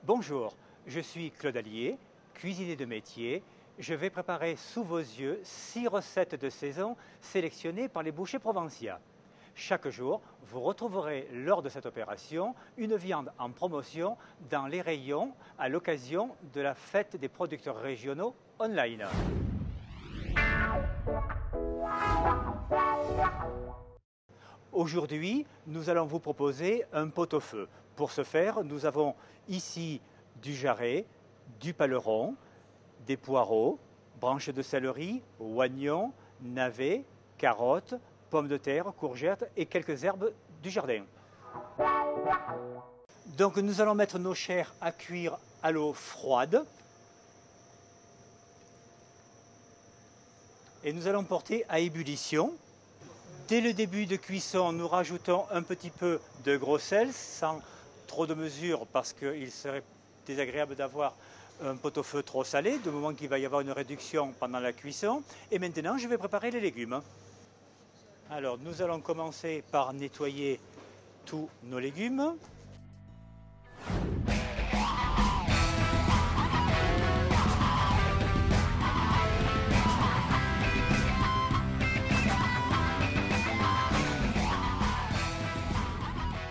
Bonjour, je suis Claude Allier, cuisinier de métier. Je vais préparer sous vos yeux 6 recettes de saison sélectionnées par les bouchers provinciaux. Chaque jour, vous retrouverez lors de cette opération une viande en promotion dans les rayons à l'occasion de la fête des producteurs régionaux online. Aujourd'hui, nous allons vous proposer un pot-au-feu. Pour ce faire, nous avons ici du jarret, du paleron, des poireaux, branches de céleri, oignons, navets, carottes, pommes de terre, courgettes et quelques herbes du jardin. Donc nous allons mettre nos chairs à cuire à l'eau froide et nous allons porter à ébullition. Dès le début de cuisson, nous rajoutons un petit peu de gros sel, sans trop de mesure, parce qu'il serait désagréable d'avoir un pot-au-feu trop salé, du moment qu'il va y avoir une réduction pendant la cuisson. Et maintenant, je vais préparer les légumes. Alors, nous allons commencer par nettoyer tous nos légumes.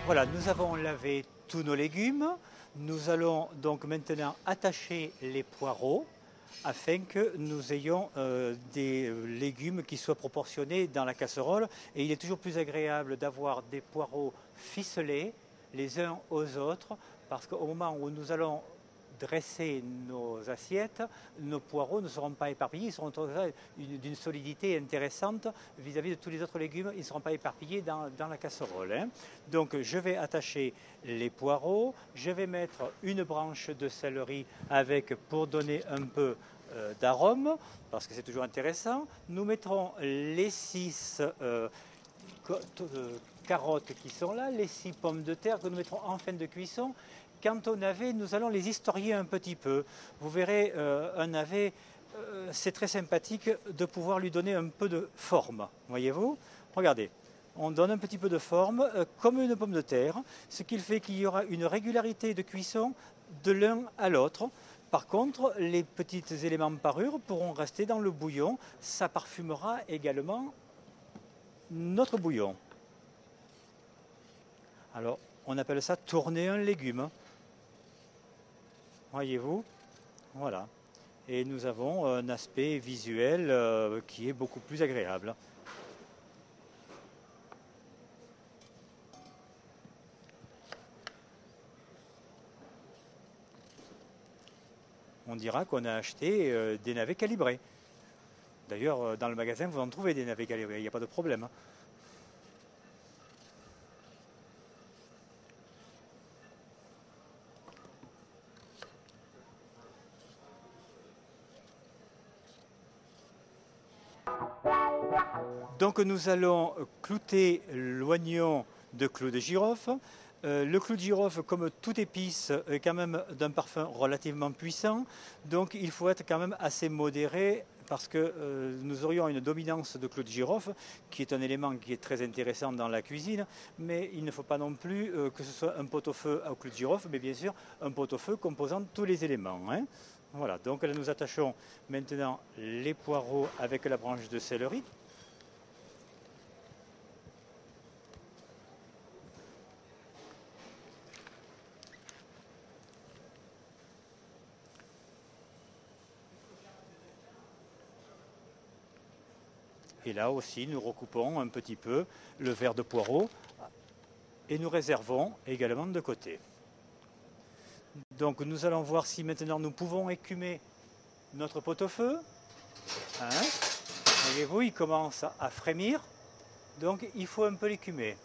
Voilà, nous avons lavé tous nos légumes. Nous allons donc maintenant attacher les poireaux afin que nous ayons des légumes qui soient proportionnés dans la casserole. Et il est toujours plus agréable d'avoir des poireaux ficelés les uns aux autres parce qu'au moment où nous allons dresser nos assiettes, nos poireaux ne seront pas éparpillés, ils seront d'une solidité intéressante vis-à-vis de tous les autres légumes, ils ne seront pas éparpillés dans la casserole. Donc je vais attacher les poireaux, je vais mettre une branche de céleri avec pour donner un peu d'arôme, parce que c'est toujours intéressant. Nous mettrons les 6 carottes qui sont là, les 6 pommes de terre que nous mettrons en fin de cuisson. Quant au navet, nous allons les historier un petit peu. Vous verrez, un navet, c'est très sympathique de pouvoir lui donner un peu de forme. Voyez-vous? Regardez, on donne un petit peu de forme, comme une pomme de terre, ce qui fait qu'il y aura une régularité de cuisson de l'un à l'autre. Par contre, les petits éléments parures pourront rester dans le bouillon. Ça parfumera également notre bouillon. Alors, on appelle ça tourner un légume. Voyez-vous, voilà. Et nous avons un aspect visuel qui est beaucoup plus agréable. On dira qu'on a acheté des navets calibrés. D'ailleurs, dans le magasin, vous en trouvez des navets calibrés, il n'y a pas de problème. Donc nous allons clouter l'oignon de clou de girofle. Le clou de girofle, comme toute épice, est quand même d'un parfum relativement puissant. Donc il faut être quand même assez modéré parce que nous aurions une dominance de clou de girofle, qui est un élément qui est très intéressant dans la cuisine, mais il ne faut pas non plus que ce soit un pot-au-feu au clou de girofle, mais bien sûr un pot-au-feu composant tous les éléments. Voilà, donc là nous attachons maintenant les poireaux avec la branche de céleri. Et là aussi, nous recoupons un petit peu le verre de poireau et nous réservons également de côté. Donc nous allons voir si maintenant nous pouvons écumer notre pot-au-feu. Voyez-vous, il commence à frémir, donc il faut un peu l'écumer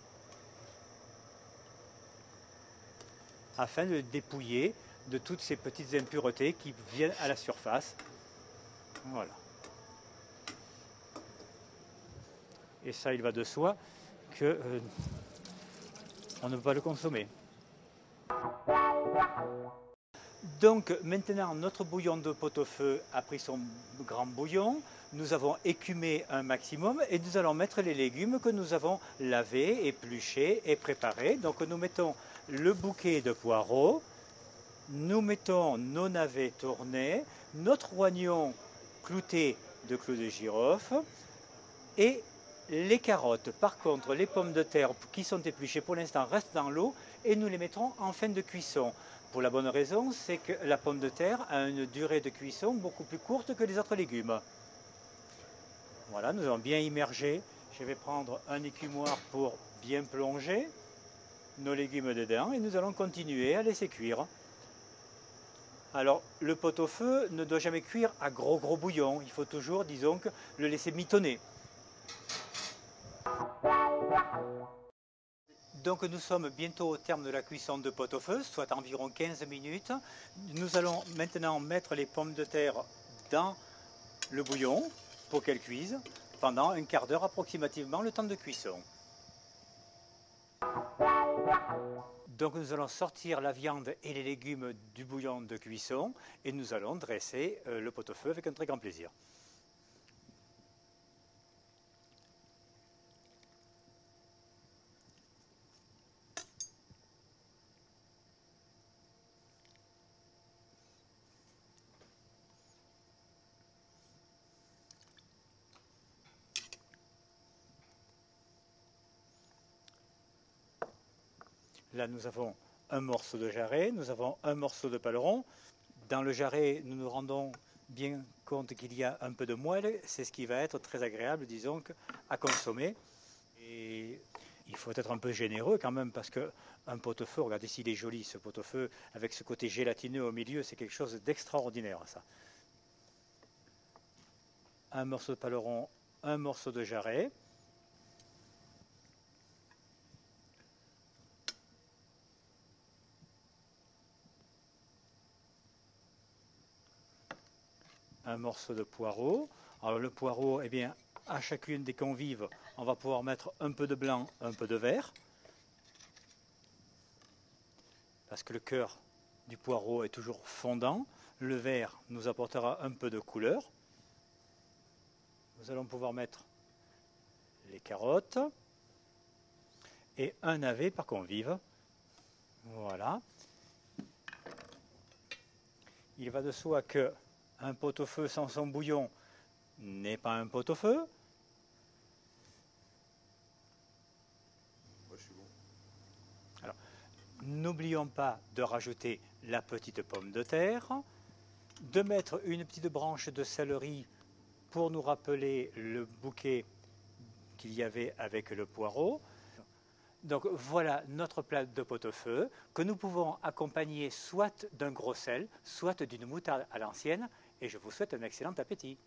afin de le dépouiller de toutes ces petites impuretés qui viennent à la surface. Voilà. Et ça, il va de soi que on ne peut pas le consommer. Donc maintenant, notre bouillon de pot-au-feu a pris son grand bouillon. Nous avons écumé un maximum et nous allons mettre les légumes que nous avons lavés, épluchés et préparés. Donc nous mettons le bouquet de poireaux nous mettons nos navets tournés, notre oignon clouté de clous de girofle et les carottes. Par contre, les pommes de terre qui sont épluchées pour l'instant restent dans l'eau et nous les mettrons en fin de cuisson. Pour la bonne raison, c'est que la pomme de terre a une durée de cuisson beaucoup plus courte que les autres légumes. Voilà, nous allons bien immerger. Je vais prendre un écumoire pour bien plonger nos légumes dedans et nous allons continuer à laisser cuire. Alors, le pot-au-feu ne doit jamais cuire à gros bouillon. Il faut toujours, disons, le laisser mitonner. Donc nous sommes bientôt au terme de la cuisson de pot-au-feu, soit environ 15 minutes. Nous allons maintenant mettre les pommes de terre dans le bouillon pour qu'elles cuisent pendant un quart d'heure approximativement, le temps de cuisson. Donc nous allons sortir la viande et les légumes du bouillon de cuisson et nous allons dresser le pot-au-feu avec un très grand plaisir. Là, nous avons un morceau de jarret, nous avons un morceau de paleron. Dans le jarret, nous nous rendons bien compte qu'il y a un peu de moelle. C'est ce qui va être très agréable, disons, à consommer. Et il faut être un peu généreux quand même, parce qu'un pot-au-feu, regardez s'il est joli, ce pot-au-feu, avec ce côté gélatineux au milieu, c'est quelque chose d'extraordinaire, ça. Un morceau de paleron, un morceau de jarret. Un morceau de poireau. Alors le poireau, eh bien, à chacune des convives, on va pouvoir mettre un peu de blanc, un peu de vert. Parce que le cœur du poireau est toujours fondant. Le vert nous apportera un peu de couleur. Nous allons pouvoir mettre les carottes et un navet par convive. Voilà. Il va de soi que un pot-au-feu sans son bouillon n'est pas un pot-au-feu. Moi, je suis bon. Alors, n'oublions pas de rajouter la petite pomme de terre, de mettre une petite branche de céleri pour nous rappeler le bouquet qu'il y avait avec le poireau. Donc voilà notre plat de pot-au-feu que nous pouvons accompagner soit d'un gros sel, soit d'une moutarde à l'ancienne. Et je vous souhaite un excellent appétit.